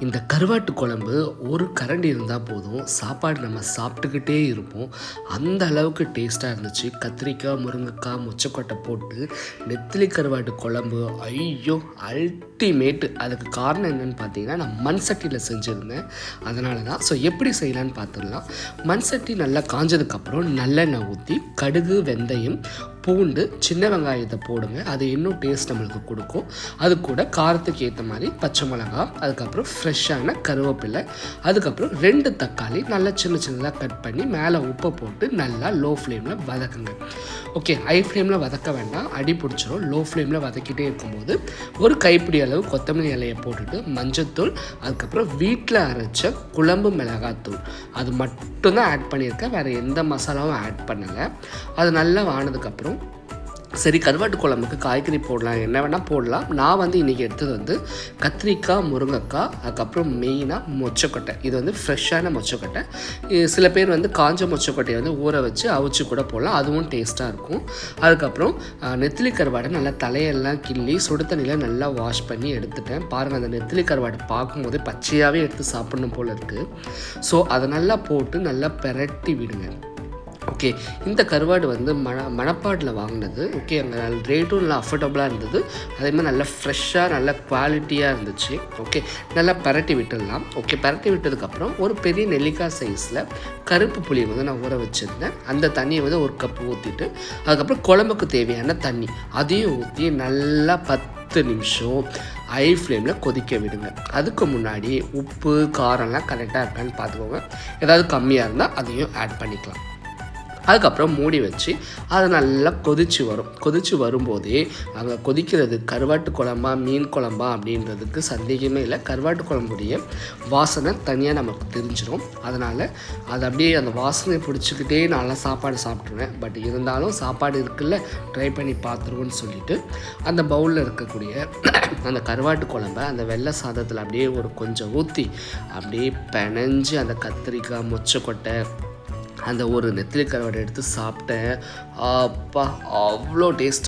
இந்த கருவாட்டு குழம்பு ஒரு கரண்டி இருந்தால் போதும், சாப்பாடு நம்ம சாப்பிட்டுக்கிட்டே இருப்போம். அந்த அளவுக்கு டேஸ்ட்டாக இருந்துச்சு. கத்திரிக்காய், முருங்கைக்காய், மொச்சக்கொட்டை போட்டு நெத்திலி கருவாட்டு குழம்பு, ஐயோ அல்டிமேட்டு. அதுக்கு காரணம் என்னென்னு பார்த்தீங்கன்னா, நான் மண் சட்டியில் செஞ்சுருந்தேன். அதனால தான். ஸோ எப்படி செய்யலான்னு பார்த்துடலாம். மண் சட்டி நல்லா காஞ்சதுக்கப்புறம் நல்லெண்ணெய் ஊற்றி கடுகு, வெந்தயம், பூண்டு, சின்ன வெங்காயத்தை போடுங்க. அது இன்னும் டேஸ்ட் நம்மளுக்கு கொடுக்கும். அது கூட காரத்துக்கு ஏற்ற மாதிரி பச்சை மிளகாய், அதுக்கப்புறம் ஃப்ரெஷ்ஷான கருவேப்பிலை, அதுக்கப்புறம் 2 தக்காளி நல்லா சின்ன சின்னதாக கட் பண்ணி மேலே உப்பை போட்டு நல்லா லோ ஃப்ளேமில் வதக்குங்க. ஓகே, ஹை ஃப்ளேமில் வதக்க வேண்டாம், அடி பிடிச்சிரும். லோ ஃப்ளேமில் வதக்கிட்டே இருக்கும்போது ஒரு கைப்பிடி அளவு கொத்தமல்லி இலையை போட்டுட்டு மஞ்சத்தூள், அதுக்கப்புறம் வீட்டில் அரைச்ச குழம்பு மிளகாத்தூள் அது மட்டும்தான் ஆட் பண்ணியிருக்கேன். வேறு எந்த மசாலாவும் ஆட் பண்ணலை. அது நல்லா வானதுக்கப்புறம் சரி கருவாட்டு குழம்புக்கு காய்கறி போடலாம், என்ன வேணால் போடலாம். நான் இன்றைக்கி எடுத்தது கத்திரிக்காய், முருங்கைக்காய், அதுக்கப்புறம் மெயினாக மொச்சக்கொட்டை. இது ஃப்ரெஷ்ஷான மொச்சக்கொட்டை. சில பேர் காஞ்ச மொச்சக்கொட்டையை ஊற வச்சு அவிச்சு கூட போடலாம், அதுவும் டேஸ்ட்டாக இருக்கும். அதுக்கப்புறம் நெத்திலி கருவாடை நல்லா தலையெல்லாம் கிள்ளி சுடு தண்ணியில் நல்லா வாஷ் பண்ணி எடுத்துட்டேன். பாருங்கள், அந்த நெத்திலி கருவாடை பார்க்கும்போது பச்சையாகவே எடுத்து சாப்பிடணும் போல் இருக்குது. ஸோ அதை நல்லா போட்டு நல்லா பெரட்டி விடுங்க. ஓகே, இந்த கருவாடு மணப்பாடில் வாங்கினது. ஓகே, அங்கே ரேட்டும் நல்லா அஃபோர்டபுளாக இருந்தது. அதேமாதிரி நல்லா ஃப்ரெஷ்ஷாக நல்ல குவாலிட்டியாக இருந்துச்சு. ஓகே, நல்லா பரட்டி விட்டுடலாம். ஓகே, பரட்டி விட்டதுக்கப்புறம் ஒரு பெரிய நெல்லிக்காய் சைஸில் கருப்பு புளி நான் ஊற வச்சுருந்தேன். அந்த தண்ணியை 1 கப் ஊற்றிட்டு அதுக்கப்புறம் குழம்புக்கு தேவையான தண்ணி அதையும் ஊற்றி நல்லா 10 நிமிஷம் ஹை ஃப்ளேமில் கொதிக்க விடுங்க. அதுக்கு முன்னாடி உப்பு காரம்லாம் கரெக்டாக இருக்கான்னு பார்த்துக்கோங்க. ஏதாவது கம்மியாக இருந்தால் அதையும் ஆட் பண்ணிக்கலாம். அதுக்கப்புறம் மூடி வச்சு அதை நல்லா கொதித்து வரும்போதே அங்கே கொதிக்கிறது கருவாட்டு குழம்பா மீன் குழம்பா அப்படின்றதுக்கு சந்தேகமே இல்லை. கருவாட்டு குழம்புடைய வாசனை தனியாக நமக்கு தெரிஞ்சிடும். அதனால் அது அப்படியே அந்த வாசனை பிடிச்சிக்கிட்டே நல்லா சாப்பாடு சாப்பிட்ருவேன். பட் இருந்தாலும் சாப்பாடு இருக்குல்ல, ட்ரை பண்ணி பார்த்துருவோன்னு சொல்லிவிட்டு அந்த பவுலில் இருக்கக்கூடிய அந்த கருவாட்டு குழம்பை அந்த வெள்ளை சாதத்தில் அப்படியே கொஞ்சம் ஊற்றி அப்படியே பிணைஞ்சு அந்த கத்திரிக்காய், மொச்சக்கொட்டை, அந்த ஒரு நெத்திலி கருவாடை எடுத்து சாப்பிட்டேன். அப்பா, அவ்வளோ டேஸ்ட்.